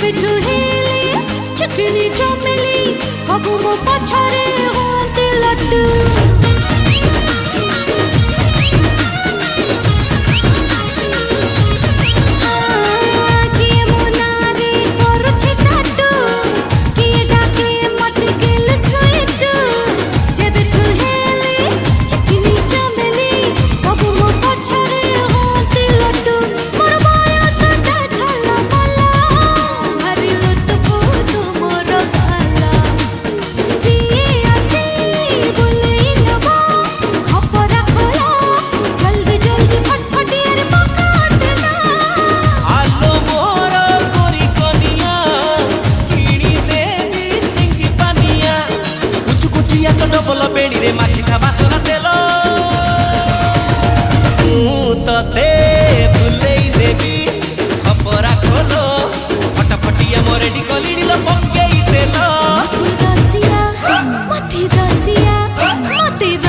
जेबेठु हेले चिकनी चमेली सब मो पछरे होते लड्डू बोलो बेड़ी रे माखी था बासना तेलो तते भूलेई देवी खपरा खोलो फटाफटिया मोरेडी कलिलो पक्केई तेलो मथी दासिया